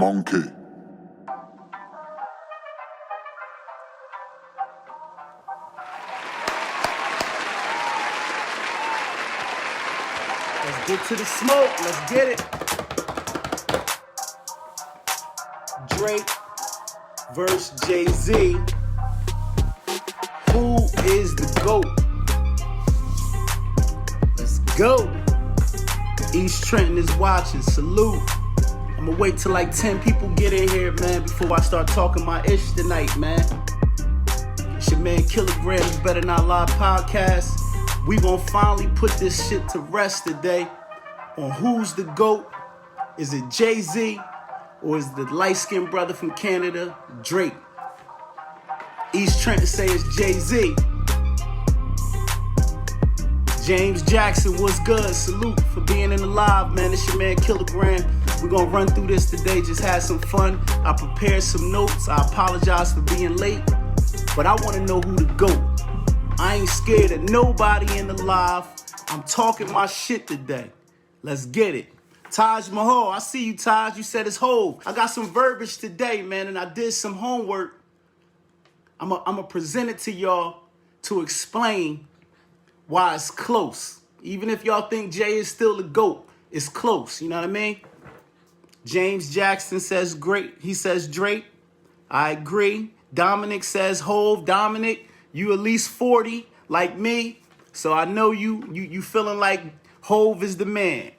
Monkey. Let's get to the smoke. Let's get it. Drake versus Jay-Z. Who is the GOAT? Let's go. East Trenton is watching. Salute. I'm gonna wait till like 10 people get in here, man, before I start talking my ish tonight, man. It's your man Kilograms Better Not Lie podcast. We gonna finally put this shit to rest today on who's the GOAT. Is it Jay-Z or is the light-skinned brother from Canada, Drake? East Trenton say it's Jay-Z. James Jackson, what's good? Salute for being in the live, man. It's your man Kilogram. We're gonna run through this today, just have some fun. I prepared some notes. I apologize for being late, but I wanna know who the GOAT. I ain't scared of nobody in the live. I'm talking my shit today. Let's get it. Taj Mahal, I see you, Taj. You said it's Hov. I got some verbiage today, man, and I did some homework. I'm gonna present it to y'all to explain why it's close. Even if y'all think Jay is still the GOAT, it's close. You know what I mean? James Jackson says great. He says Drake. I agree. Dominic says Hov. Dominic, you at least 40 like me, so I know you feeling like Hov is the man.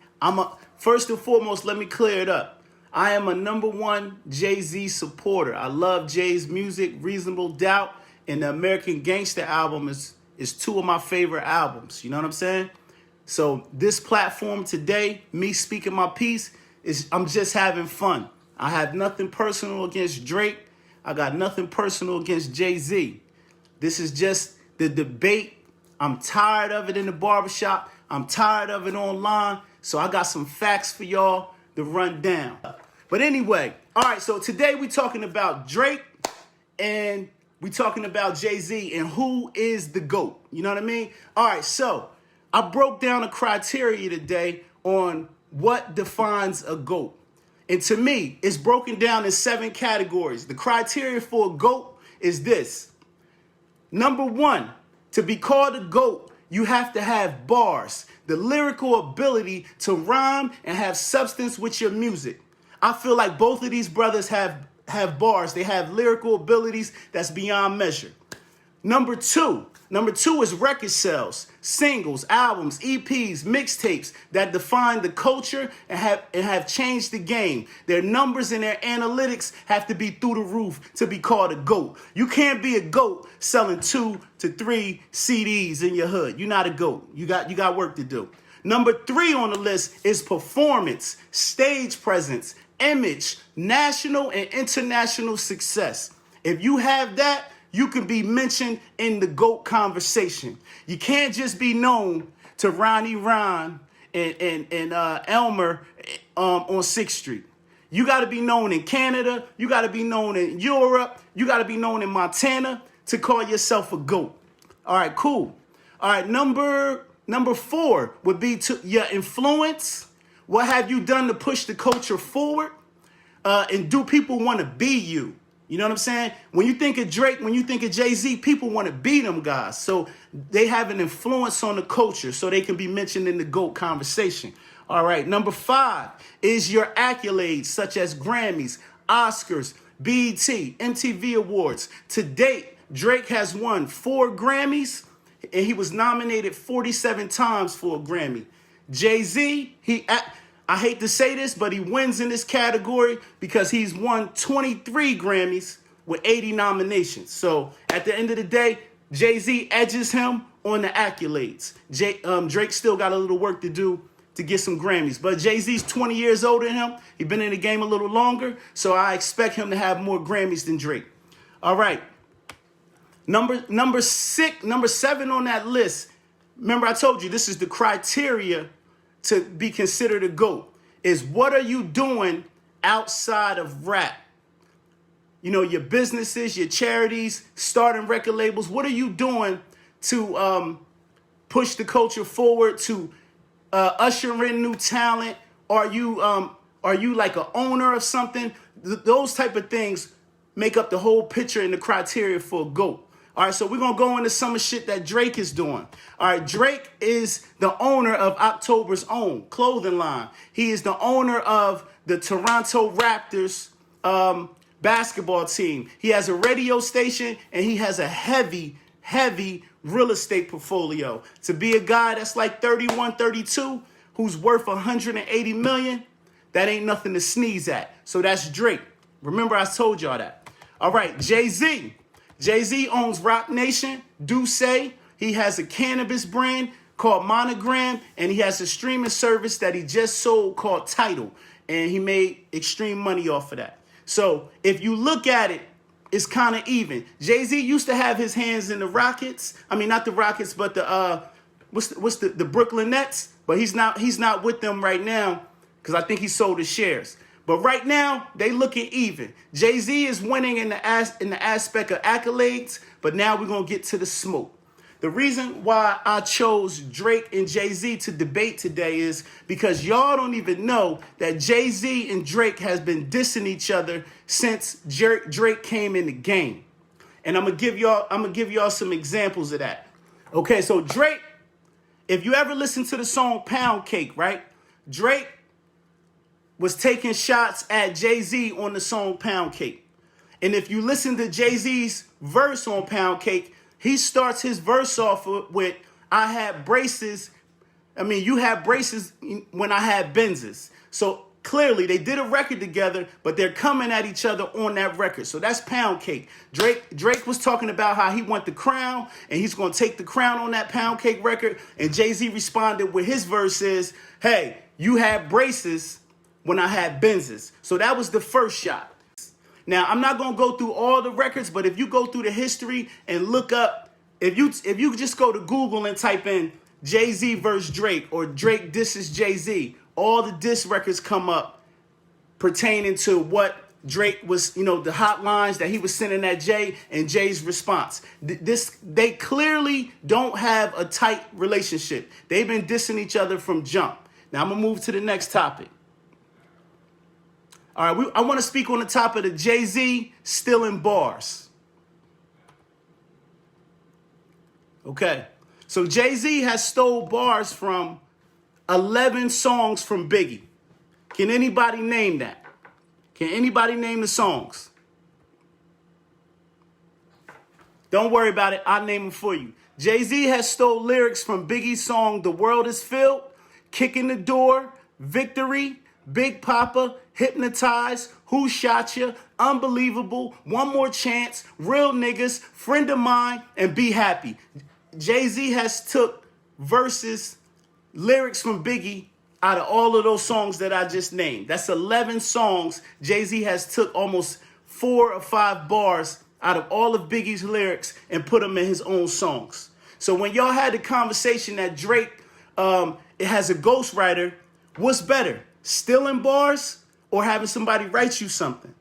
First and foremost, let me clear it up. I am a #1 Jay-Z supporter. I love Jay's music. Reasonable Doubt and the American Gangster album is two of my favorite albums. You know what I'm saying? So this platform today, me speaking my piece, I'm just having fun. I have nothing personal against Drake. I got nothing personal against Jay-Z. This is just the debate. I'm tired of it in the barbershop. I'm tired of it online. So I got some facts for y'all to run down. But anyway, all right, so today we're talking about Drake and we're talking about Jay-Z and who is the GOAT. You know what I mean? All right, so I broke down a criteria today on what defines a GOAT. And to me, it's broken down in 7 categories. The criteria for a GOAT is this. #1, to be called a GOAT, you have to have bars, the lyrical ability to rhyme and have substance with your music. I feel like both of these brothers have bars. They have lyrical abilities that's beyond measure. Number two is record sales, singles, albums, EPs, mixtapes that define the culture and have changed the game. Their numbers and their analytics have to be through the roof to be called a GOAT. You can't be a GOAT selling 2 to 3 CDs in your hood. You're not a GOAT. You got work to do. Number 3 on the list is performance, stage presence, image, national and international success. If you have that, you can be mentioned in the GOAT conversation. You can't just be known to Ronnie Ron and Elmer on 6th Street. You got to be known in Canada. You got to be known in Europe. You got to be known in Montana to call yourself a GOAT. All right, cool. All right, number 4 would be your influence. What have you done to push the culture forward? And do people want to be you? You know what I'm saying? When you think of Drake, when you think of Jay-Z, people want to be them guys. So they have an influence on the culture so they can be mentioned in the GOAT conversation. All right, number 5 is your accolades such as Grammys, Oscars, BET, MTV Awards. To date, Drake has won 4 Grammys and he was nominated 47 times for a Grammy. Jay-Z, I hate to say this, but he wins in this category because he's won 23 Grammys with 80 nominations. So at the end of the day, Jay-Z edges him on the accolades. Drake still got a little work to do to get some Grammys. But Jay-Z's 20 years older than him. He's been in the game a little longer, so I expect him to have more Grammys than Drake. All right. Number 7 on that list. Remember, I told you this is the criteria to be considered a GOAT, is what are you doing outside of rap? You know, your businesses, your charities, starting record labels. What are you doing to push the culture forward, to usher in new talent? Are you Are you like an owner of something? Those type of things make up the whole picture and the criteria for a GOAT. All right, so we're going to go into some of shit that Drake is doing. All right, Drake is the owner of October's Own clothing line. He is the owner of the Toronto Raptors basketball team. He has a radio station, and he has a heavy real estate portfolio. To be a guy that's like 31, 32, who's worth 180 million, that ain't nothing to sneeze at. So that's Drake. Remember, I told y'all that. All right, Jay-Z. Jay-Z owns Rock Nation, Say. He has a cannabis brand called Monogram, and he has a streaming service that he just sold called Tidal, and he made extreme money off of that. So if you look at it, it's kind of even. Jay-Z used to have his hands in the Rockets. I mean, not the Rockets, but the the Brooklyn Nets. But he's not with them right now because I think he sold his shares. But right now, they looking even. Jay-Z is winning in the aspect of accolades, but now we're going to get to the smoke. The reason why I chose Drake and Jay-Z to debate today is because y'all don't even know that Jay-Z and Drake has been dissing each other since Drake came in the game. And I'm gonna give y'all some examples of that. Okay, so Drake, if you ever listen to the song Pound Cake, right? Drake was taking shots at Jay-Z on the song Pound Cake. And if you listen to Jay-Z's verse on Pound Cake, he starts his verse off with, I had braces. I mean, you had braces when I had Benzes. So clearly they did a record together, but they're coming at each other on that record. So that's Pound Cake. Drake was talking about how he want the crown and he's going to take the crown on that Pound Cake record. And Jay-Z responded with his verse is, hey, you had braces when I had Benzes. So that was the first shot. Now, I'm not going to go through all the records, but if you go through the history and look up, if you just go to Google and type in Jay-Z versus Drake or Drake disses Jay-Z, all the diss records come up pertaining to what Drake was, the hotlines that he was sending at Jay and Jay's response. They clearly don't have a tight relationship. They've been dissing each other from jump. Now, I'm going to move to the next topic. All right, I want to speak on the top of the Jay-Z stealing bars. Okay, so Jay-Z has stole bars from 11 songs from Biggie. Can anybody name that? Can anybody name the songs? Don't worry about it. I'll name them for you. Jay-Z has stole lyrics from Biggie's song The World Is Filled, Kicking the Door, Victory, Big Papa, Hypnotize, Who Shot Ya, Unbelievable, One More Chance, Real Niggas, Friend of Mine, and Be Happy. Jay-Z has took lyrics from Biggie out of all of those songs that I just named. That's 11 songs. Jay-Z has took almost 4 or 5 bars out of all of Biggie's lyrics and put them in his own songs. So when y'all had the conversation that Drake it has a ghostwriter, what's better? Stealing bars or having somebody write you something?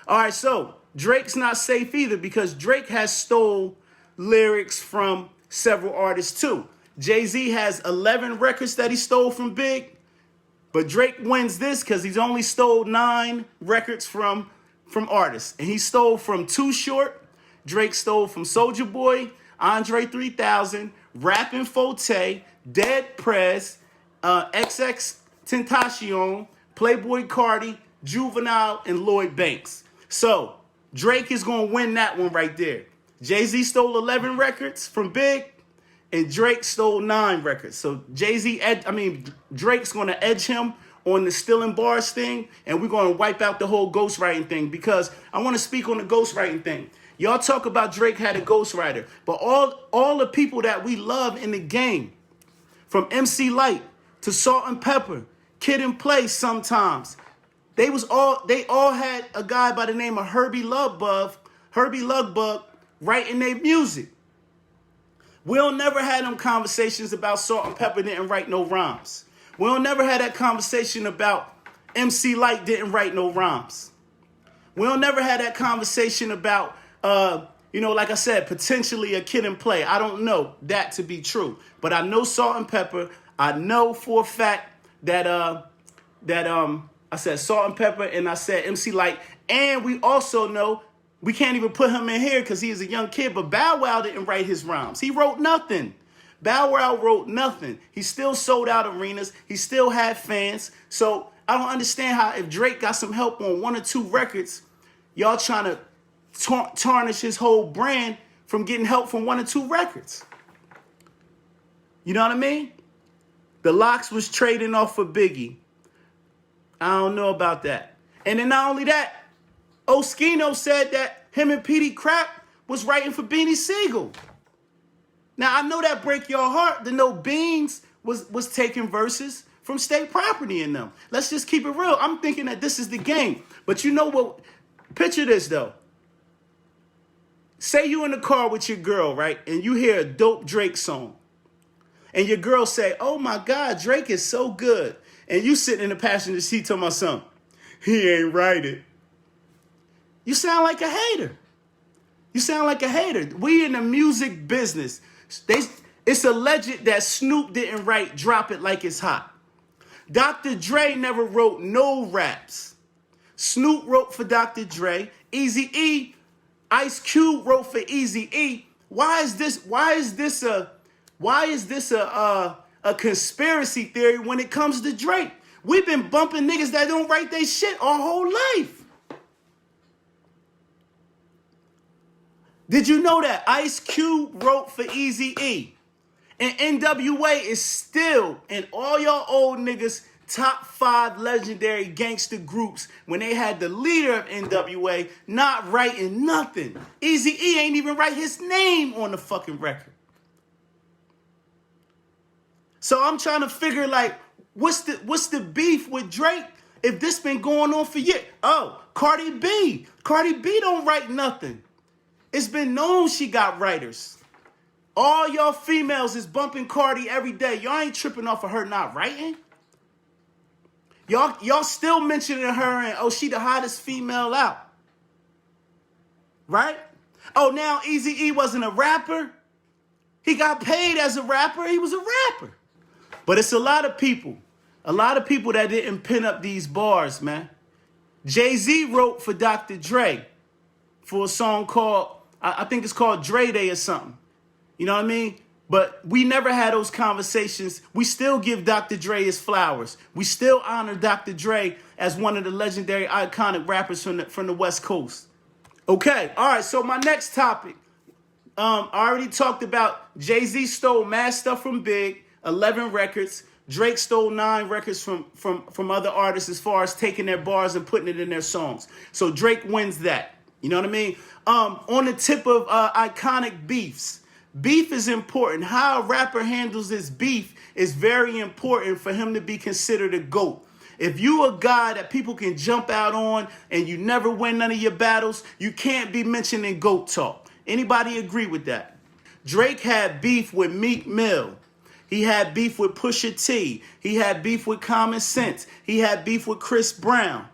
All right, so Drake's not safe either because Drake has stole lyrics from several artists too. Jay-Z has 11 records that he stole from Big, but Drake wins this because he's only stole 9 records from artists. And he stole from Too Short, Drake stole from Soulja Boy, Andre 3000, Rappin' Forte, Dead Prez, XX Tentacion, Playboy Cardi, Juvenile, and Lloyd Banks. So Drake is going to win that one right there. Jay-Z stole 11 records from Big, and Drake stole 9 records. So Drake's going to edge him on the stealing bars thing, and we're going to wipe out the whole ghostwriting thing because I want to speak on the ghostwriting thing. Y'all talk about Drake had a ghostwriter, but all the people that we love in the game, from MC Lyte to Salt and Pepper, Kid and Play sometimes, they all had a guy by the name of Herbie Lugbug writing their music. We'll never had them conversations about Salt and Pepper didn't write no rhymes. We'll never had that conversation about MC Lyte didn't write no rhymes. We'll never had that conversation about, like I said, potentially a Kid and Play. I don't know that to be true, but I know Salt and Pepper. I know for a fact that I said Salt and Pepper, and I said MC Light. And we also know we can't even put him in here because he is a young kid, but Bow Wow didn't write his rhymes. He wrote nothing. Bow Wow wrote nothing. He still sold out arenas. He still had fans. So I don't understand how if Drake got some help on 1 or 2 records, y'all trying to tarnish his whole brand from getting help from 1 or 2 records. You know what I mean? The Lox was trading off for Biggie. I don't know about that. And then not only that, Oskino said that him and Petey Crap was writing for Beanie Siegel. Now, I know that break your heart to know Beans was taking verses from State Property in them. Let's just keep it real. I'm thinking that this is the game. But you know what? Picture this, though. Say you in the car with your girl, right? And you hear a dope Drake song. And your girl say, oh, my God, Drake is so good. And you sitting in the passenger seat telling my son, he ain't write it. You sound like a hater. You sound like a hater. We in the music business. It's alleged that Snoop didn't write Drop It Like It's Hot. Dr. Dre never wrote no raps. Snoop wrote for Dr. Dre. Eazy-E, Ice Cube wrote for Eazy-E. Why is this a conspiracy theory when it comes to Drake? We've been bumping niggas that don't write their shit our whole life. Did you know that Ice Cube wrote for Eazy-E? And NWA is still, in all y'all old niggas, top 5 legendary gangster groups when they had the leader of NWA not writing nothing. Eazy-E ain't even write his name on the fucking record. So I'm trying to figure, like, what's the beef with Drake if this been going on for years? Oh, Cardi B. Cardi B don't write nothing. It's been known she got writers. All y'all females is bumping Cardi every day. Y'all ain't tripping off of her not writing. Y'all still mentioning her and, oh, she the hottest female out. Right? Oh, now Eazy-E wasn't a rapper. He got paid as a rapper. He was a rapper. But it's a lot of people that didn't pin up these bars, man. Jay-Z wrote for Dr. Dre for a song called, I think it's called Dre Day or something. You know what I mean? But we never had those conversations. We still give Dr. Dre his flowers. We still honor Dr. Dre as one of the legendary, iconic rappers from the West Coast. Okay, all right, so my next topic. I already talked about Jay-Z stole mad stuff from Big, 11 records. Drake stole 9 records from other artists as far as taking their bars and putting it in their songs. So Drake wins that. You know what I mean? On the tip of iconic beefs. Beef is important. How a rapper handles his beef is very important for him to be considered a GOAT. If you a guy that people can jump out on and you never win none of your battles, you can't be mentioned in GOAT talk. Anybody agree with that? Drake had beef with Meek Mill. He had beef with Pusha T. He had beef with Common Sense. He had beef with Chris Brown.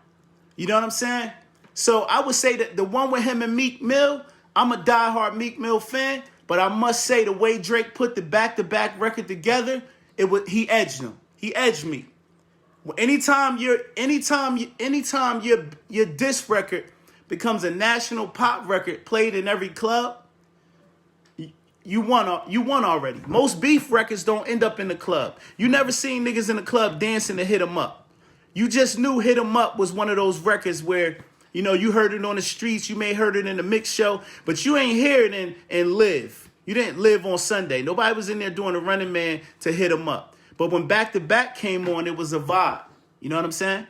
You know what I'm saying? So I would say that the one with him and Meek Mill, I'm a diehard Meek Mill fan, but I must say the way Drake put the back-to-back record together, he edged him. He edged me. Anytime your diss record becomes a national pop record played in every club, you won already. Most beef records don't end up in the club. You never seen niggas in the club dancing to Hit 'Em Up. You just knew Hit 'Em Up was one of those records where, you know, you heard it on the streets, you may heard it in the mix show, but you ain't hear it in Live. You didn't Live on Sunday. Nobody was in there doing a Running Man to Hit 'Em Up. But when Back to Back came on, it was a vibe. You know what I'm saying?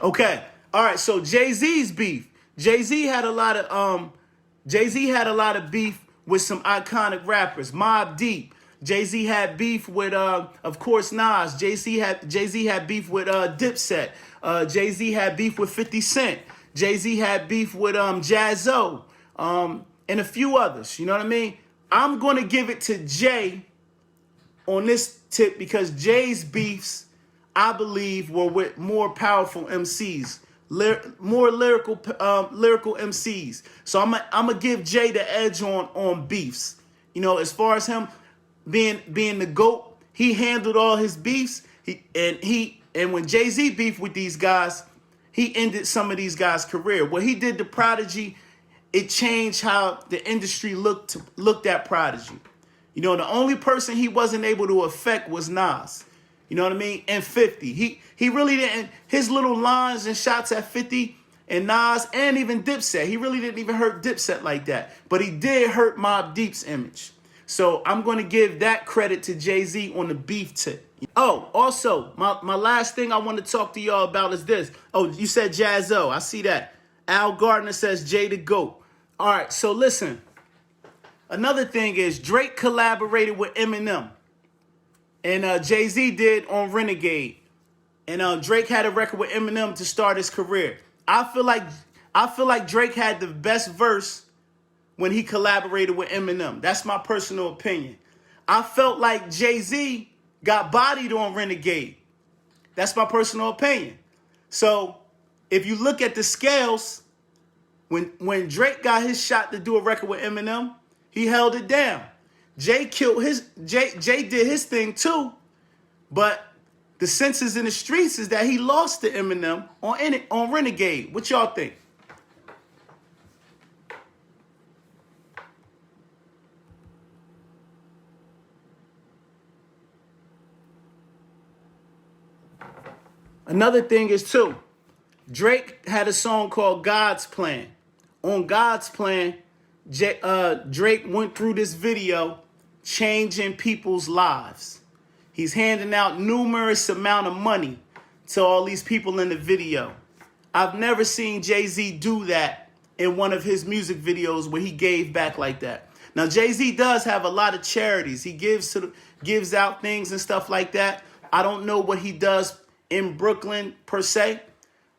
Okay. All right, so Jay-Z's beef. Jay-Z had a lot of beef with some iconic rappers. Mobb Deep. Jay-Z had beef with of course, Nas. Jay-Z had beef with Dipset. Jay-Z had beef with 50 Cent. Jay-Z had beef with Jaz-O, and a few others. You know what I mean? I'm going to give it to Jay on this tip because Jay's beefs, I believe, were with more powerful MCs, more lyrical MCs. So I'm gonna give Jay the edge on beefs. You know, as far as him being the GOAT, he handled all his beefs. And when Jay-Z beefed with these guys, he ended some of these guys' career. What he did to Prodigy, it changed how the industry looked at Prodigy. You know, the only person he wasn't able to affect was Nas. You know what I mean? And 50. He really didn't. His little lines and shots at 50 and Nas and even Dipset, he really didn't even hurt Dipset like that. But he did hurt Mobb Deep's image. So I'm going to give that credit to Jay-Z on the beef tip. Oh, also, my last thing I want to talk to y'all about is this. Oh, you said Jazzo. I see that. Al Gardner says Jay the GOAT. All right, so listen. Another thing is Drake collaborated with Eminem. And Jay-Z did on Renegade. And Drake had a record with Eminem to start his career. I feel like Drake had the best verse when he collaborated with Eminem. That's my personal opinion. I felt like Jay-Z got bodied on Renegade. That's my personal opinion. So if you look at the scales, when Drake got his shot to do a record with Eminem, he held it down. Jay did his thing too, but the census in the streets is that he lost to Eminem on Renegade. What y'all think? Another thing is too, Drake had a song called God's Plan. On God's Plan, Drake went through this video changing people's lives. He's handing out numerous amount of money to all these people in the video. I've never seen Jay-Z do that in one of his music videos where he gave back like that. Now, Jay-Z does have a lot of charities. He gives out things and stuff like that. I don't know what he does in Brooklyn per se,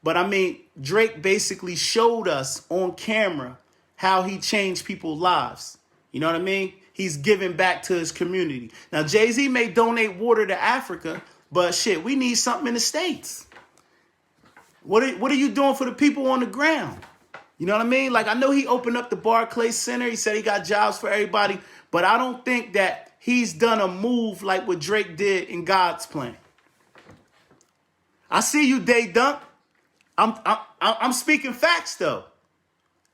but I mean, Drake basically showed us on camera how he changed people's lives. You know what I mean? He's giving back to his community. Now, Jay-Z may donate water to Africa, but shit, we need something in the States. What are you doing for the people on the ground? You know what I mean? Like, I know he opened up the Barclays Center. He said he got jobs for everybody, but I don't think that he's done a move like what Drake did in God's Plan. I see you, Day Dunk. I'm speaking facts, though.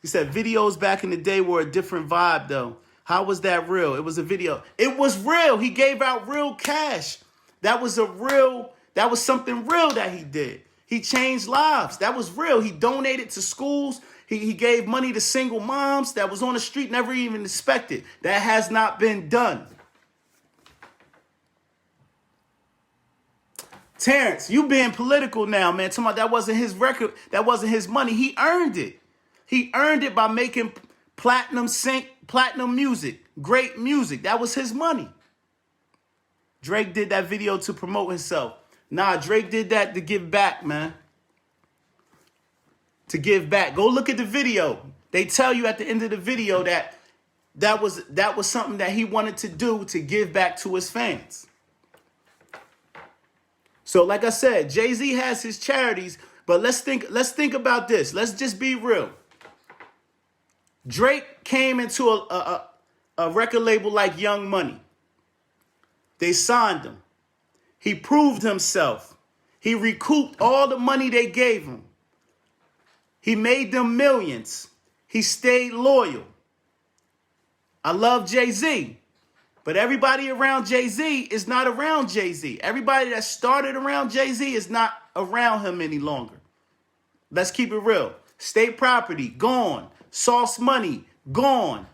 He said videos back in the day were a different vibe, though. How was that real? It was a video. It was real. He gave out real cash. That was something real that he did. He changed lives. That was real. He donated to schools. He gave money to single moms that was on the street, never even expected. That has not been done. Terrence, you being political now, man. Talking about that wasn't his record. That wasn't his money. He earned it. He earned it by making platinum music, great music. That was his money. Drake did that video to promote himself. Nah, Drake did that to give back, man. To give back. Go look at the video. They tell you at the end of the video that was something that he wanted to do to give back to his fans. So like I said, Jay-Z has his charities, but let's think about this. Let's just be real. Drake came into a record label like Young Money. They signed him. He proved himself. He recouped all the money they gave him. He made them millions. He stayed loyal. I love Jay-Z. But everybody around Jay-Z is not around Jay-Z. Everybody that started around Jay-Z is not around him any longer. Let's keep it real. State Property, gone. Sauce Money, gone.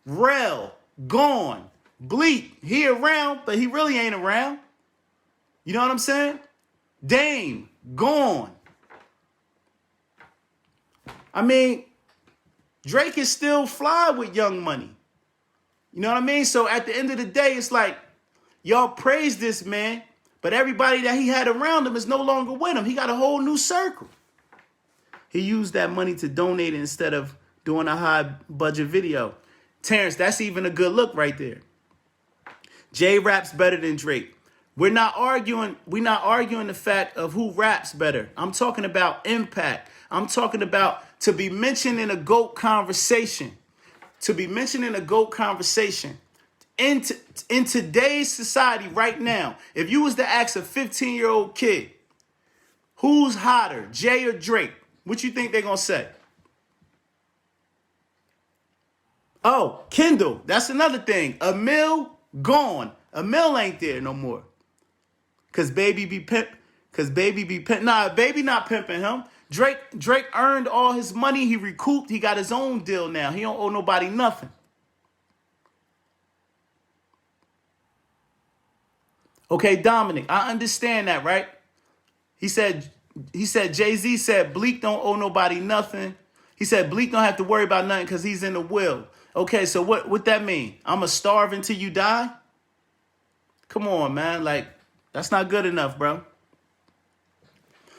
Rel, gone. Bleak, he around, but he really ain't around. You know what I'm saying? Dame, gone. I mean, Drake is still fly with Young Money. You know what I mean? So at the end of the day, it's like, y'all praise this man, but everybody that he had around him is no longer with him. He got a whole new circle. He used that money to donate it instead of doing a high budget video. Terrence, that's even a good look right there. Jay raps better than Drake. We're not arguing the fact of who raps better. I'm talking about impact. I'm talking about to be mentioned in a GOAT conversation. To be mentioned in a GOAT conversation, In, in today's society right now, if you was to ask a 15-year-old kid, who's hotter, Jay or Drake, what you think they're going to say? Oh, Kendall, that's another thing. Emil, gone. Emil ain't there no more. Cause baby be nah, baby not pimping him. Drake earned all his money. He recouped. He got his own deal now. He don't owe nobody nothing. Okay, Dominic, I understand that, right? He said Jay-Z said Bleak don't owe nobody nothing. He said Bleak don't have to worry about nothing because he's in the will. Okay, so what that mean? I'ma starve until you die? Come on, man. Like, that's not good enough, bro.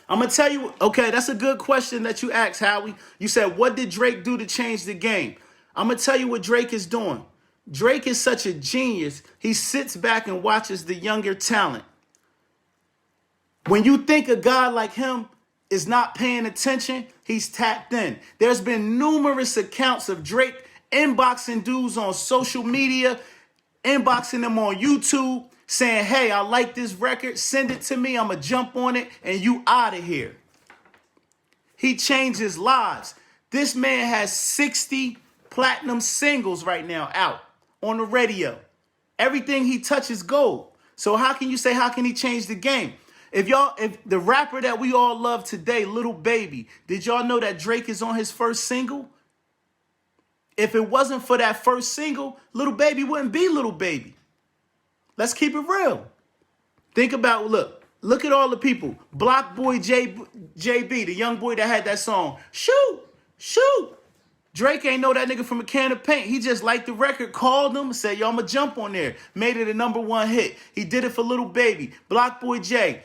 I'm going to tell you, okay, that's a good question that you asked, Howie. You said, what did Drake do to change the game? I'm going to tell you what Drake is doing. Drake is such a genius. He sits back and watches the younger talent. When you think a guy like him is not paying attention, he's tapped in. There's been numerous accounts of Drake inboxing dudes on social media, inboxing them on YouTube, saying, hey, I like this record, send it to me, I'm going to jump on it, and you out of here. He changes lives. This man has 60 platinum singles right now out on the radio. Everything he touches gold. So how can you say, how can he change the game? If the rapper that we all love today, Lil Baby, did y'all know that Drake is on his first single? If it wasn't for that first single, Lil Baby wouldn't be Lil Baby. Let's keep it real. Think about, look at all the people. Block Boy JB, the young boy that had that song. Shoot, shoot. Drake ain't know that nigga from a can of paint. He just liked the record, called him, said, yo, I'm going to jump on there. Made it a #1 hit. He did it for Lil Baby. Block Boy J,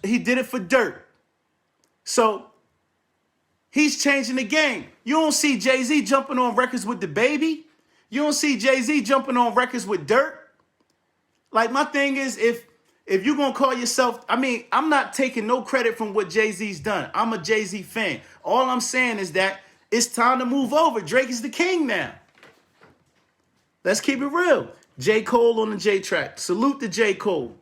he did it for Dirt. So he's changing the game. You don't see Jay-Z jumping on records with the Baby. You don't see Jay-Z jumping on records with Dirt. Like, my thing is, if you're going to call yourself, I mean, I'm not taking no credit from what Jay-Z's done. I'm a Jay-Z fan. All I'm saying is that it's time to move over. Drake is the king now. Let's keep it real. J. Cole on the J track. Salute to J. Cole.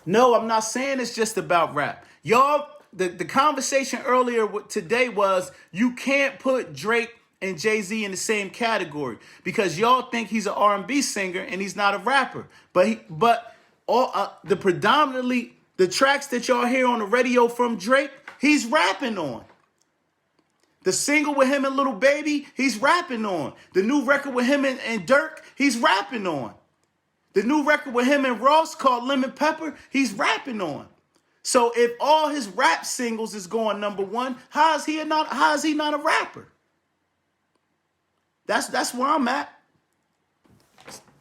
No, I'm not saying it's just about rap. Y'all, the conversation earlier today was you can't put Drake and Jay-Z in the same category because y'all think he's an R&B singer and he's not a rapper. But all the tracks that y'all hear on the radio from Drake, he's rapping on. The single with him and Lil Baby, he's rapping on. The new record with him and Dirk, he's rapping on. The new record with him and Ross called Lemon Pepper, he's rapping on. So if all his rap singles is going #1, how is he not a rapper? That's where I'm at.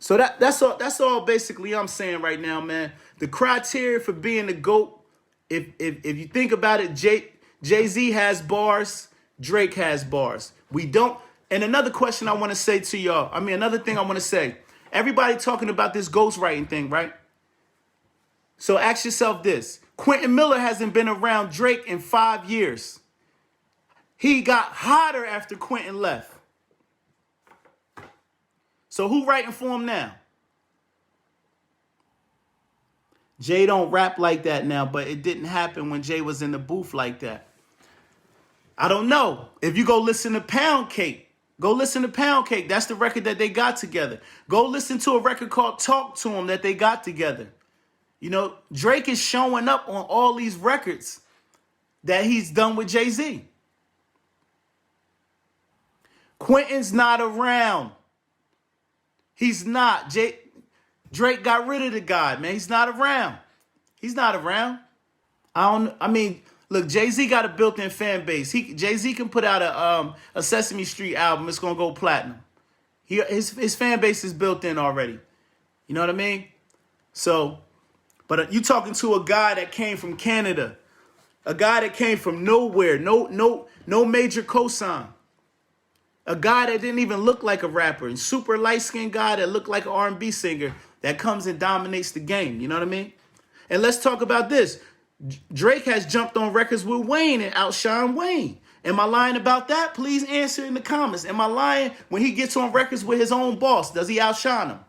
So that's all basically I'm saying right now, man. The criteria for being the GOAT, if you think about it, Jay-Z has bars, Drake has bars. We don't. And another question I want to say to y'all, another thing I want to say. Everybody talking about this ghostwriting thing, right? So ask yourself this. Quentin Miller hasn't been around Drake in 5 years. He got hotter after Quentin left. So who writing for him now? Jay don't rap like that now, but it didn't happen when Jay was in the booth like that. I don't know. If you go listen to Pound Cake, That's the record that they got together. Go listen to a record called Talk to Him that they got together. You know, Drake is showing up on all these records that he's done with Jay-Z. Quentin's not around. He's not. Drake got rid of the guy, man. He's not around. He's not around. Look, Jay-Z got a built-in fan base. Jay-Z can put out a Sesame Street album. It's going to go platinum. His fan base is built in already. You know what I mean? So, but you talking to a guy that came from Canada, a guy that came from nowhere, no major cosign. A guy that didn't even look like a rapper, and super light-skinned guy that looked like an R&B singer that comes and dominates the game. You know what I mean? And let's talk about this. Drake has jumped on records with Wayne and outshined Wayne. Am I lying about that? Please answer in the comments. Am I lying when he gets on records with his own boss? Does he outshine him?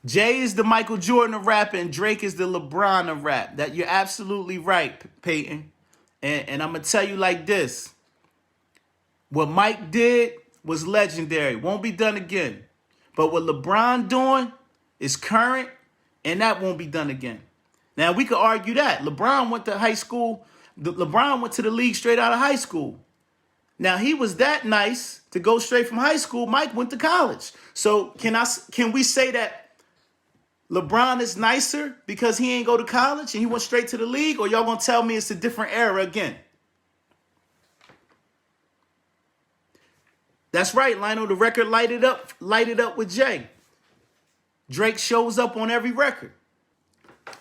Jay is the Michael Jordan of rap and Drake is the LeBron of rap. That you're absolutely right, Peyton. And I'm going to tell you like this. What Mike did was legendary. Won't be done again. But what LeBron doing is current, and that won't be done again. Now, we could argue that. LeBron went to high school. LeBron went to the league straight out of high school. Now, he was that nice to go straight from high school. Mike went to college. So can we say that LeBron is nicer because he ain't go to college and he went straight to the league? Or y'all going to tell me it's a different era again? That's right, Lionel. The record lighted up with Jay. Drake shows up on every record.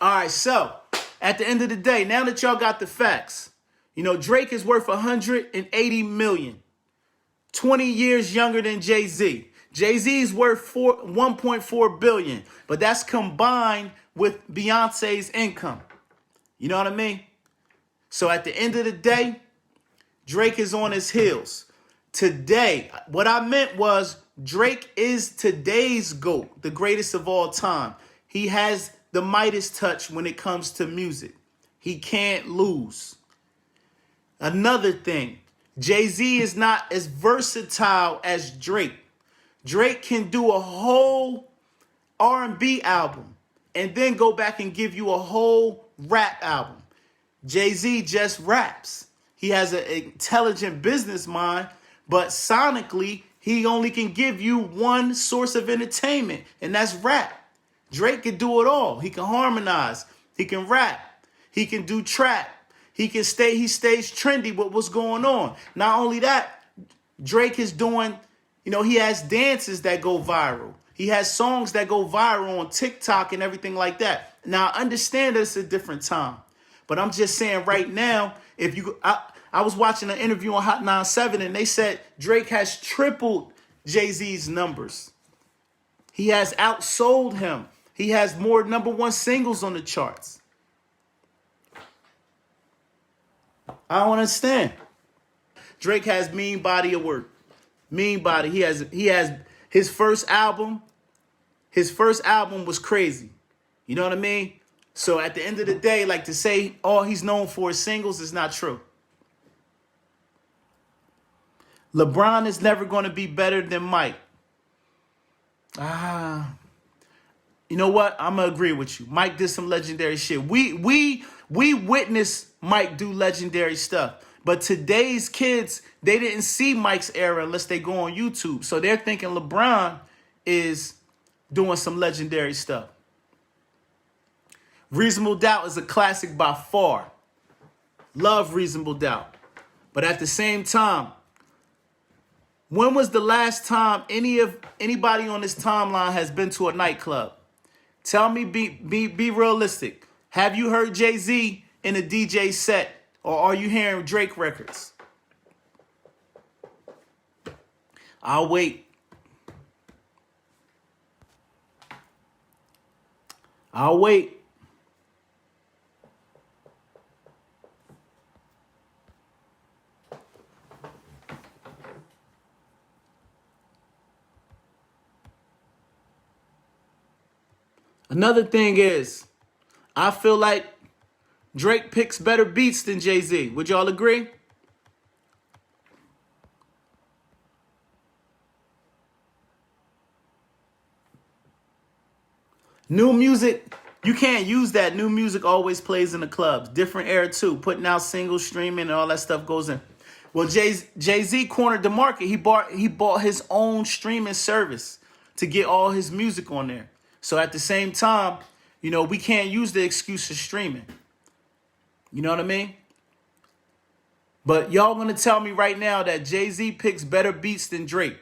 All right, so at the end of the day, now that y'all got the facts, you know, Drake is worth $180 million, 20 years younger than Jay-Z. Jay-Z is worth $1.4 billion, but that's combined with Beyonce's income. You know what I mean? So at the end of the day, Drake is on his heels. Today, what I meant was Drake is today's GOAT, the greatest of all time. He has the Midas touch when it comes to music. He can't lose. Another thing, Jay-Z is not as versatile as Drake. Drake can do a whole R&B album and then go back and give you a whole rap album. Jay-Z just raps. He has an intelligent business mind, but sonically, he only can give you one source of entertainment, and that's rap. Drake can do it all. He can harmonize. He can rap. He can do trap. He stays trendy with what's going on. Not only that, Drake is doing, you know, he has dances that go viral. He has songs that go viral on TikTok and everything like that. Now, I understand that it's a different time, but I'm just saying right now, I was watching an interview on Hot 97 and they said Drake has tripled Jay-Z's numbers. He has outsold him. He has more #1 singles on the charts. I don't understand. Drake has mean body of work. Mean body. He has his first album. His first album was crazy. You know what I mean? So at the end of the day, like to say all he's known for is singles is not true. LeBron is never going to be better than Mike. You know what? I'm going to agree with you. Mike did some legendary shit. We witnessed Mike do legendary stuff. But today's kids, they didn't see Mike's era unless they go on YouTube. So they're thinking LeBron is doing some legendary stuff. Reasonable Doubt is a classic by far. Love Reasonable Doubt. But at the same time, when was the last time anybody on this timeline has been to a nightclub? Tell me, be realistic. Have you heard Jay-Z in a DJ set, or are you hearing Drake records? I'll wait. I'll wait. Another thing is, I feel like Drake picks better beats than Jay-Z. Would y'all agree? New music, you can't use that. New music always plays in the clubs. Different era too. Putting out singles, streaming, and all that stuff goes in. Well, Jay-Z cornered the market. He bought his own streaming service to get all his music on there. So at the same time, you know, we can't use the excuse of streaming. You know what I mean? But y'all going to tell me right now that Jay-Z picks better beats than Drake.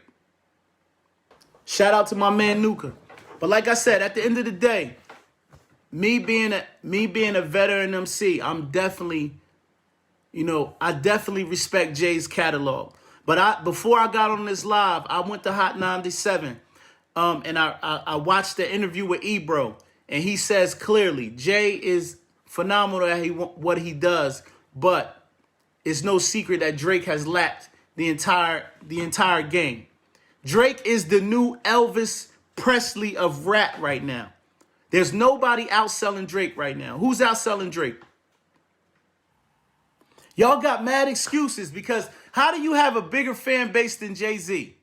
Shout out to my man Nuka. But like I said, at the end of the day, me being a veteran MC, I'm definitely, you know, I definitely respect Jay's catalog. But before I got on this live, I went to Hot 97. And I watched the interview with Ebro. And he says clearly, Jay is phenomenal at what he does, but it's no secret that Drake has lapped the entire game. Drake is the new Elvis Presley of rap right now. There's nobody outselling Drake right now. Who's outselling Drake? Y'all got mad excuses because how do you have a bigger fan base than Jay-Z?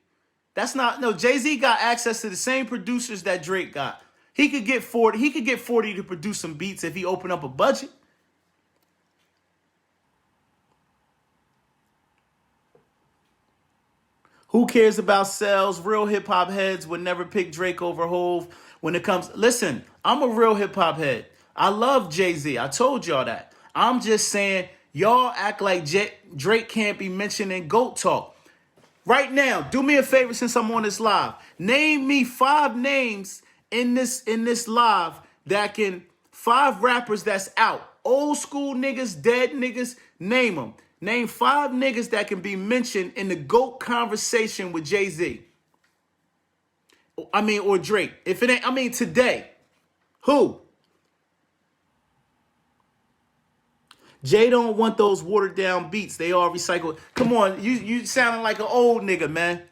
That's not, no, Jay-Z got access to the same producers that Drake got. He could get 40. He could get 40 to produce some beats if he opened up a budget. Who cares about sales? Real hip hop heads would never pick Drake over Hove when it comes. Listen, I'm a real hip hop head. I love Jay-Z. I told y'all that. I'm just saying y'all act like Drake can't be mentioned in GOAT talk. Right now, do me a favor since I'm on this live. Name me 5 names in this live that can, 5 rappers that's out. Old school niggas, dead niggas, name them. Name 5 niggas that can be mentioned in the GOAT conversation with Jay-Z. Or Drake. If it ain't, today. Who? Jay don't want those watered down beats. They all recycled. Come on, you sounding like an old nigga, man.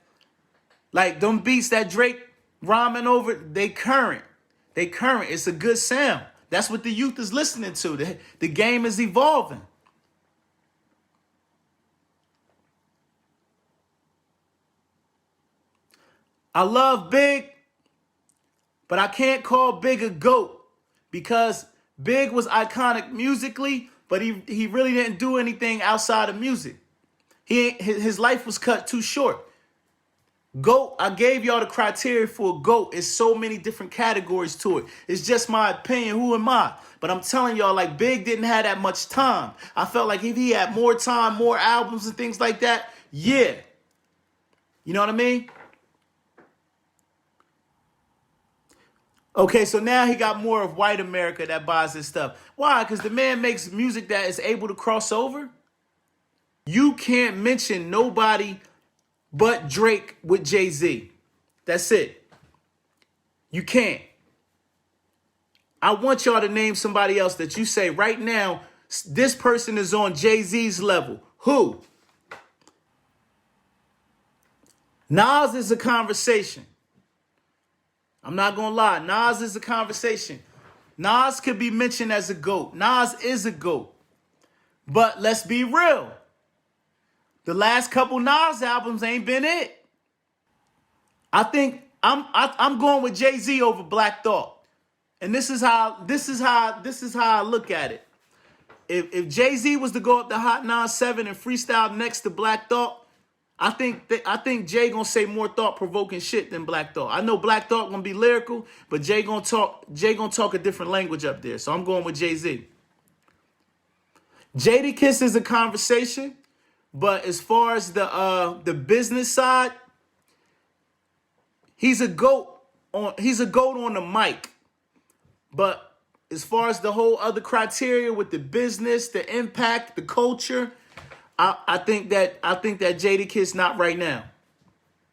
Like them beats that Drake rhyming over, they current. They current. It's a good sound. That's what the youth is listening to. The game is evolving. I love Big, but I can't call Big a GOAT because Big was iconic musically, but he really didn't do anything outside of music. His life was cut too short. GOAT, I gave y'all the criteria for a GOAT. It's so many different categories to it. It's just my opinion. Who am I? But I'm telling y'all, like, Big didn't have that much time. I felt like if he had more time, more albums and things like that, yeah. You know what I mean? Okay, so now he got more of white America that buys his stuff. Why? Because the man makes music that is able to cross over. You can't mention nobody but Drake with Jay-Z. That's it. You can't. I want y'all to name somebody else that you say right now, this person is on Jay-Z's level. Who? Nas is a conversation. I'm not going to lie. Nas is a conversation. Nas could be mentioned as a GOAT. Nas is a GOAT. But let's be real. The last couple Nas albums ain't been it. I think I'm going with Jay-Z over Black Thought. And this is how I look at it. If Jay-Z was to go up to Hot 97 and freestyle next to Black Thought, I think Jay gonna say more thought-provoking shit than Black Thought. I know Black Thought gonna be lyrical, but Jay gonna talk a different language up there. So I'm going with Jay-Z. Jadakiss is a conversation, but as far as the business side, he's a GOAT on the mic. But as far as the whole other criteria with the business, the impact, the culture, I think that Jadakiss not right now.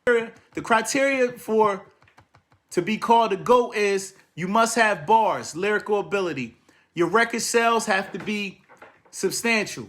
The criteria to be called a GOAT is you must have bars, lyrical ability. Your record sales have to be substantial.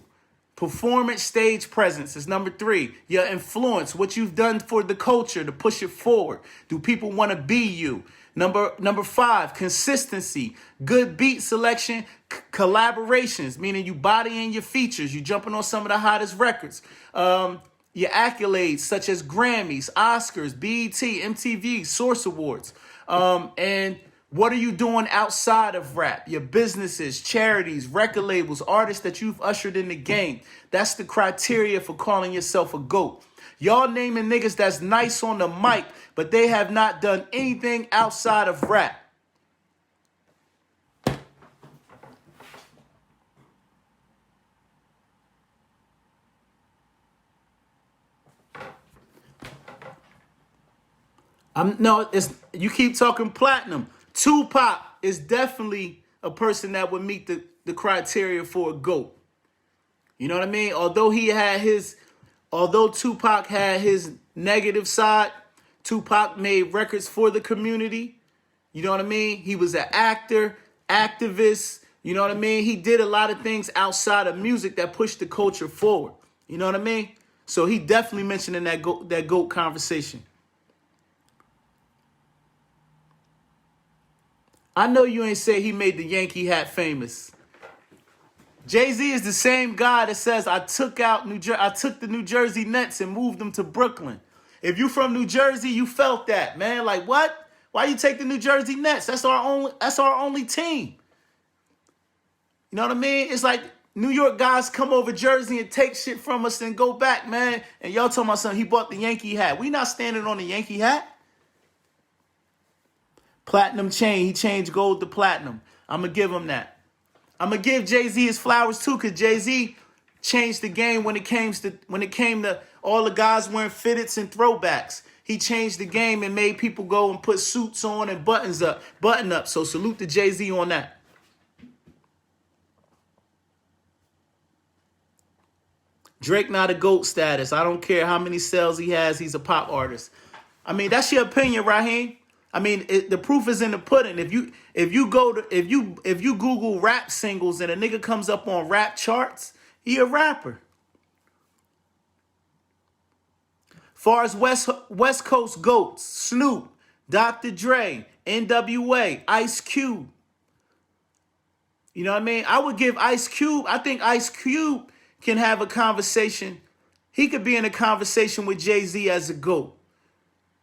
Performance, stage presence is number 3. Your influence, what you've done for the culture to push it forward. Do people want to be you? Number 5, consistency, good beat selection, collaborations, meaning you bodying your features, you jumping on some of the hottest records. Your accolades such as Grammys, Oscars, BET, MTV, Source Awards. And what are you doing outside of rap? Your businesses, charities, record labels, artists that you've ushered in the game. That's the criteria for calling yourself a GOAT. Y'all naming niggas that's nice on the mic, but they have not done anything outside of rap. You keep talking platinum. Tupac is definitely a person that would meet the criteria for a GOAT. You know what I mean? Although Tupac had his negative side, Tupac made records for the community. You know what I mean? He was an actor, activist. You know what I mean? He did a lot of things outside of music that pushed the culture forward. You know what I mean? So he definitely mentioned in that GOAT conversation. I know you ain't say he made the Yankee hat famous. Jay-Z is the same guy that says I took the New Jersey Nets and moved them to Brooklyn. If you from New Jersey, you felt that, man. Like, what? Why you take the New Jersey Nets? That's our only team. You know what I mean? It's like New York guys come over Jersey and take shit from us and go back, man. And y'all talking about something, he bought the Yankee hat. We not standing on the Yankee hat. Platinum chain. He changed gold to platinum. I'm going to give him that. I'm going to give Jay-Z his flowers too, because Jay-Z changed the game when it came to all the guys wearing fitteds and throwbacks. He changed the game and made people go and put suits on and button up. So salute to Jay-Z on that. Drake not a GOAT status. I don't care how many sales he has. He's a pop artist. I mean, that's your opinion, Raheem. I mean, the proof is in the pudding. If you Google rap singles and a nigga comes up on rap charts, he a rapper. Far as West Coast GOATs, Snoop, Dr. Dre, NWA, Ice Cube. You know what I mean? I would give Ice Cube. I think Ice Cube can have a conversation. He could be in a conversation with Jay-Z as a GOAT.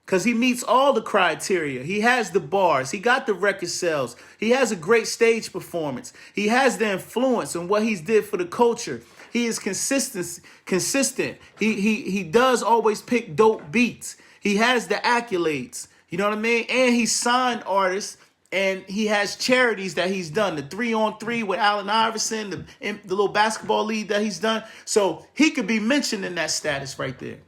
Because he meets all the criteria. He has the bars. He got the record sales. He has a great stage performance. He has the influence and what he's did for the culture. He is consistent. He does always pick dope beats. He has the accolades. You know what I mean? And he signed artists, and he has charities that he's done. The 3-on-3 with Allen Iverson, the little basketball league that he's done. So he could be mentioned in that status right there.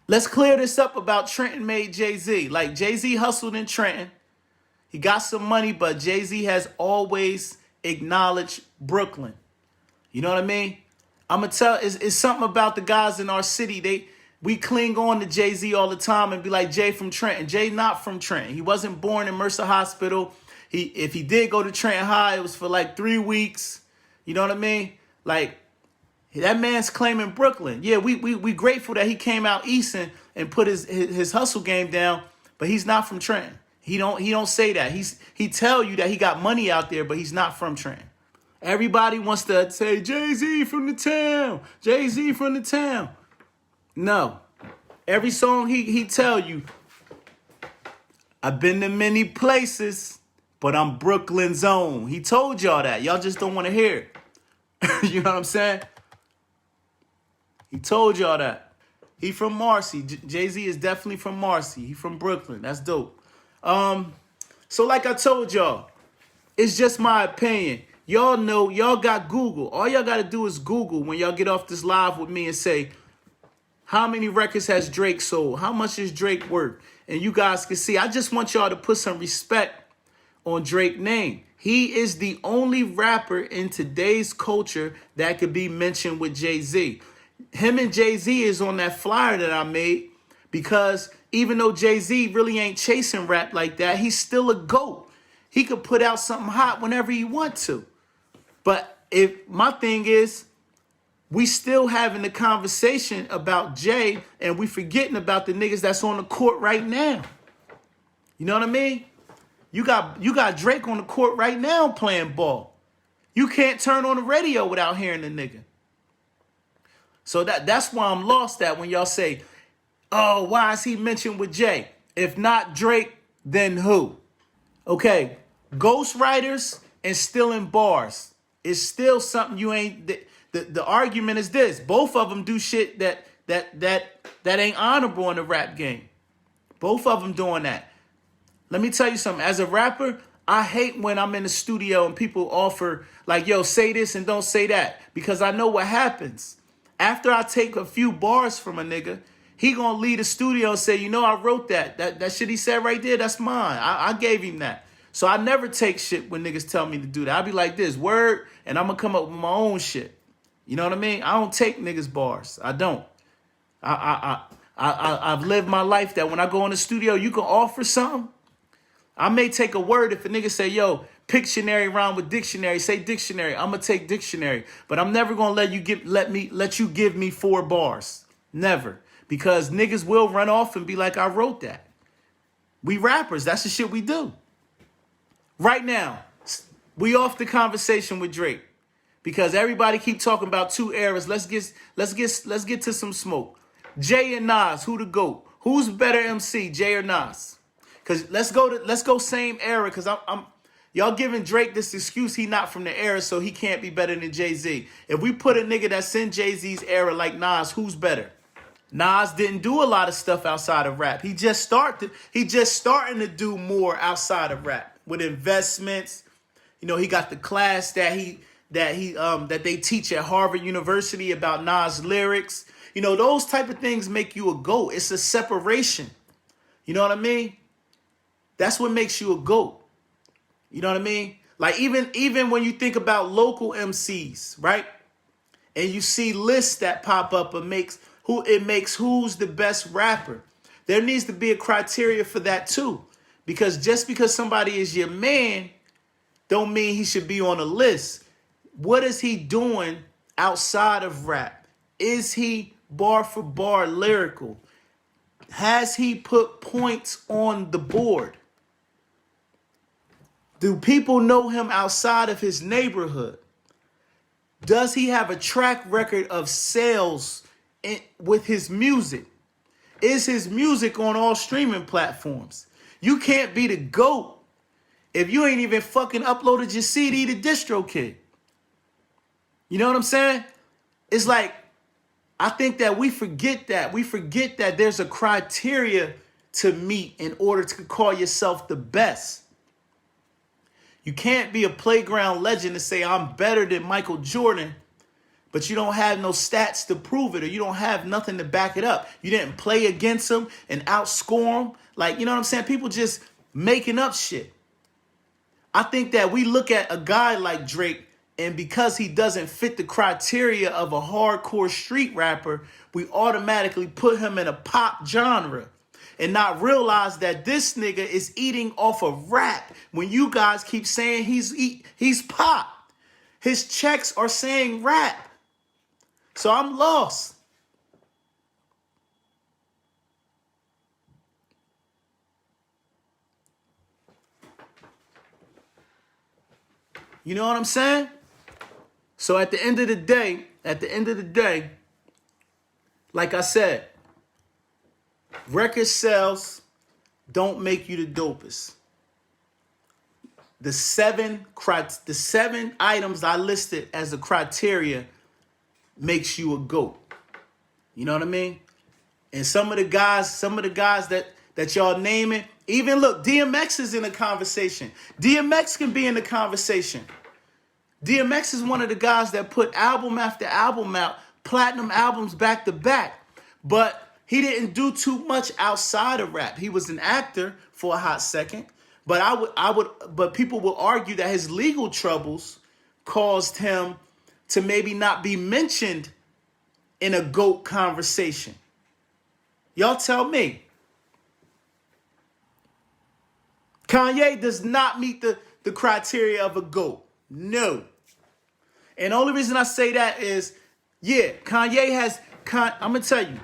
Let's clear this up about Trenton made Jay-Z. Like, Jay-Z hustled in Trenton. He got some money, but Jay-Z has always acknowledged Brooklyn. You know what I mean? I'm going to tell, it's something about the guys in our city. We cling on to Jay-Z all the time and be like, Jay from Trenton. Jay not from Trenton. He wasn't born in Mercer Hospital. If he did go to Trenton High, it was for like 3 weeks. You know what I mean? Like, that man's claiming Brooklyn. Yeah, we grateful that he came out east and put his hustle game down, but he's not from Trenton. He don't say that. He tell you that he got money out there, but he's not from Trenton. Everybody wants to say Jay-Z from the town. Jay-Z from the town. No. Every song he tell you, I've been to many places, but I'm Brooklyn's own. He told y'all that. Y'all just don't want to hear it. You know what I'm saying? He told y'all that. He from Marcy. Jay-Z is definitely from Marcy. He from Brooklyn. That's dope. So like I told y'all, it's just my opinion. Y'all know, y'all got Google. All y'all got to do is Google when y'all get off this live with me and say, how many records has Drake sold? How much is Drake worth? And you guys can see. I just want y'all to put some respect on Drake's name. He is the only rapper in today's culture that could be mentioned with Jay-Z. Him and Jay-Z is on that flyer that I made because even though Jay-Z really ain't chasing rap like that, he's still a GOAT. He could put out something hot whenever he want to. But my thing is, we still having the conversation about Jay and we forgetting about the niggas that's on the court right now. You know what I mean? You got Drake on the court right now playing ball. You can't turn on the radio without hearing the nigga. So that's why I'm lost at when y'all say, oh, why is he mentioned with Jay? If not Drake, then who? Okay, ghostwriters and stealing bars is still something you ain't... The argument is this. Both of them do shit that ain't honorable in the rap game. Both of them doing that. Let me tell you something. As a rapper, I hate when I'm in the studio and people offer, like, yo, say this and don't say that. Because I know what happens. After I take a few bars from a nigga, he gonna leave the studio and say, you know, I wrote that. That shit he said right there, that's mine. I gave him that. So I never take shit when niggas tell me to do that. I be like this, word, and I'm gonna come up with my own shit. You know what I mean? I don't take niggas bars. I don't. I've lived my life that when I go in the studio, you can offer something. I may take a word if a nigga say, yo, Pictionary rhyme with dictionary, say dictionary. I'm gonna take dictionary. But I'm never gonna let you give me 4 bars. Never. Because niggas will run off and be like, I wrote that. We rappers, that's the shit we do. Right now, we off the conversation with Drake. Because everybody keep talking about 2 eras. Let's get to some smoke. Jay and Nas, who the GOAT? Who's better MC, Jay or Nas? Cause let's go same era. Cause I'm y'all giving Drake this excuse he not from the era, so he can't be better than Jay-Z. If we put a nigga that's in Jay-Z's era like Nas, who's better? Nas didn't do a lot of stuff outside of rap. He just starting to do more outside of rap with investments. You know, he got the class that they teach at Harvard University about Nas lyrics. You know, those type of things make you a GOAT. It's a separation. You know what I mean? That's what makes you a GOAT. You know what I mean? Like even when you think about local MCs, right? And you see lists that pop up and makes who's the best rapper. There needs to be a criteria for that too. Because just because somebody is your man don't mean he should be on a list. What is he doing outside of rap? Is he bar for bar lyrical? Has he put points on the board? Do people know him outside of his neighborhood? Does he have a track record of sales with his music? Is his music on all streaming platforms? You can't be the GOAT if you ain't even fucking uploaded your CD to DistroKid. You know what I'm saying? It's like, I think that we forget that. We forget that there's a criteria to meet in order to call yourself the best. You can't be a playground legend and say, I'm better than Michael Jordan, but you don't have no stats to prove it, or you don't have nothing to back it up. You didn't play against him and outscore him. Like, you know what I'm saying? People just making up shit. I think that we look at a guy like Drake, and because he doesn't fit the criteria of a hardcore street rapper, we automatically put him in a pop genre and not realize that this nigga is eating off of rap. When you guys keep saying he's pop, his checks are saying rap. So I'm lost. You know what I'm saying? So at the end of the day, like I said, record sales don't make you the dopest. The seven items I listed as a criteria makes you a GOAT. You know what I mean? And some of the guys that y'all naming, even look, DMX is in the conversation. DMX can be in the conversation. DMX is one of the guys that put album after album out, platinum albums back to back. But he didn't do too much outside of rap. He was an actor for a hot second. But people will argue that his legal troubles caused him to maybe not be mentioned in a GOAT conversation. Y'all tell me. Kanye does not meet the criteria of a GOAT. No. And the only reason I say that is, yeah, Kanye has, I'm going to tell you,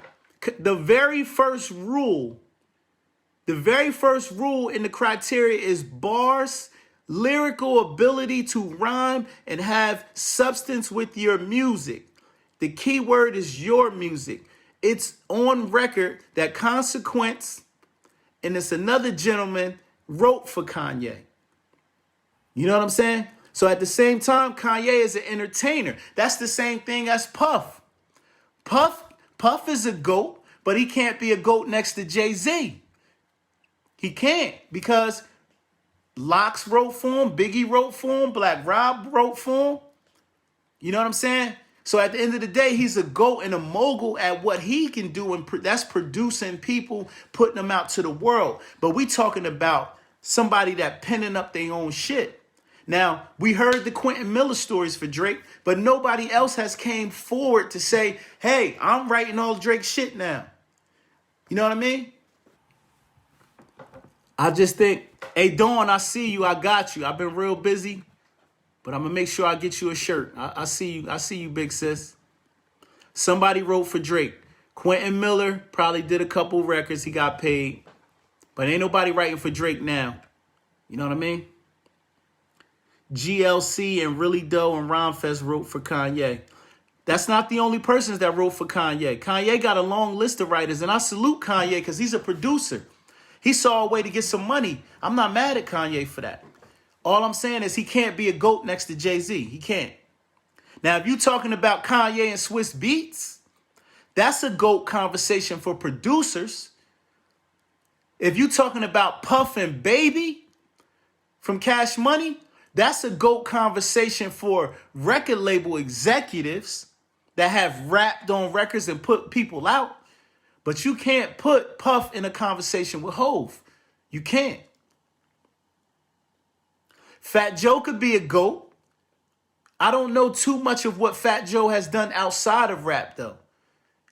the very first rule in the criteria is bars, lyrical ability to rhyme, and have substance with your music. The key word is your music. It's on record that Consequence, and it's another gentleman, wrote for Kanye. You know what I'm saying? So at the same time, Kanye is an entertainer. That's the same thing as Puff. Puff is a GOAT, but he can't be a GOAT next to Jay-Z. He can't, because Lox wrote for him, Biggie wrote for him, Black Rob wrote for him. You know what I'm saying? So at the end of the day, he's a GOAT and a mogul at what he can do, and that's producing people, putting them out to the world. But we talking about somebody that penning up their own shit. Now, we heard the Quentin Miller stories for Drake, but nobody else has came forward to say, hey, I'm writing all Drake shit now. You know what I mean? I just think Hey, Dawn, I see you. I got you. I've been real busy, but I'm going to make sure I get you a shirt. I see you. I see you, big sis. Somebody wrote for Drake. Quentin Miller probably did a couple records. He got paid. But ain't nobody writing for Drake now. You know what I mean? GLC and Really Doe and Rhymefest wrote for Kanye. That's not the only persons that wrote for Kanye. Kanye got a long list of writers, and I salute Kanye because he's a producer. He saw a way to get some money. I'm not mad at Kanye for that. All I'm saying is he can't be a GOAT next to Jay-Z. He can't. Now, if you're talking about Kanye and Swiss Beats, that's a GOAT conversation for producers. If you're talking about Puff and Baby from Cash Money, that's a GOAT conversation for record label executives that have rapped on records and put people out. But you can't put Puff in a conversation with Hove. You can't. Fat Joe could be a GOAT. I don't know too much of what Fat Joe has done outside of rap, though.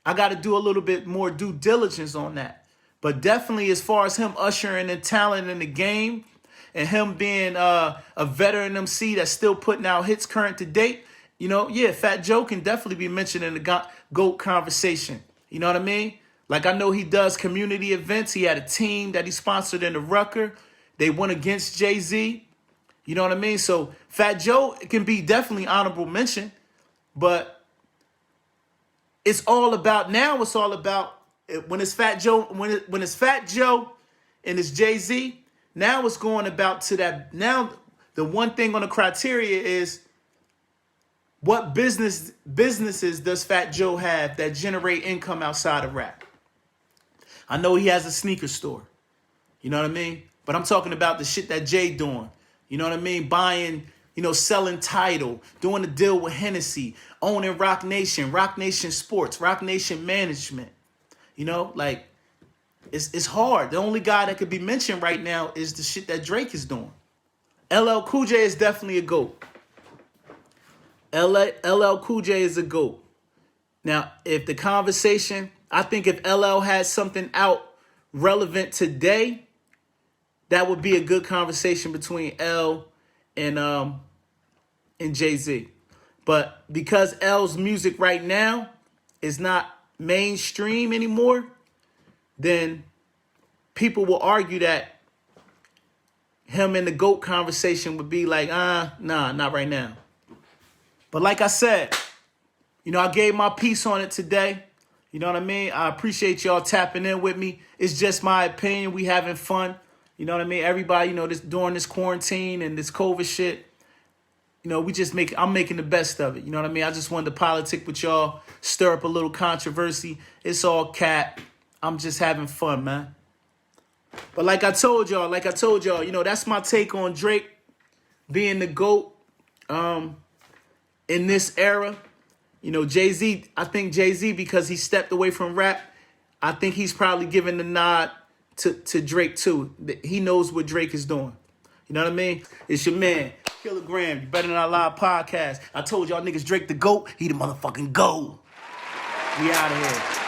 I got to do a little bit more due diligence on that. But definitely as far as him ushering in talent in the game and him being a veteran MC that's still putting out hits current to date, you know, yeah, Fat Joe can definitely be mentioned in the GOAT conversation. You know what I mean? Like, I know he does community events. He had a team that he sponsored in the Rucker. They went against Jay-Z. You know what I mean? So Fat Joe can be definitely honorable mention, but it's all about, now it's all about, when it's Fat Joe, when it's Fat Joe and it's Jay-Z, now it's going about to that. Now the one thing on the criteria is what businesses does Fat Joe have that generate income outside of rap? I know he has a sneaker store. You know what I mean? But I'm talking about the shit that Jay doing. You know what I mean? Buying, you know, selling Tidal, doing a deal with Hennessy, owning Rock Nation Sports, Rock Nation Management. You know, like, it's hard. The only guy that could be mentioned right now is the shit that Drake is doing. LL Cool J is definitely a GOAT. LL Cool J is a GOAT. Now, if the conversation, I think if LL had something out relevant today, that would be a good conversation between L and Jay-Z. But because L's music right now is not mainstream anymore, then people will argue that him and the GOAT conversation would be like, nah, not right now. But like I said, you know, I gave my piece on it today. You know what I mean? I appreciate y'all tapping in with me. It's just my opinion. We having fun. You know what I mean? Everybody, you know, during this quarantine and this COVID shit, you know, I'm making the best of it. You know what I mean? I just wanted to politic with y'all, stir up a little controversy. It's all cap. I'm just having fun, man. But like I told y'all, you know, that's my take on Drake being the GOAT in this era. You know, Jay-Z, I think Jay-Z, because he stepped away from rap, I think he's probably giving the nod to Drake too. He knows what Drake is doing. You know what I mean? It's your man, Kilogram. You Better Than I Lie podcast. I told y'all niggas Drake the GOAT. He the motherfucking GOAT. We out of here.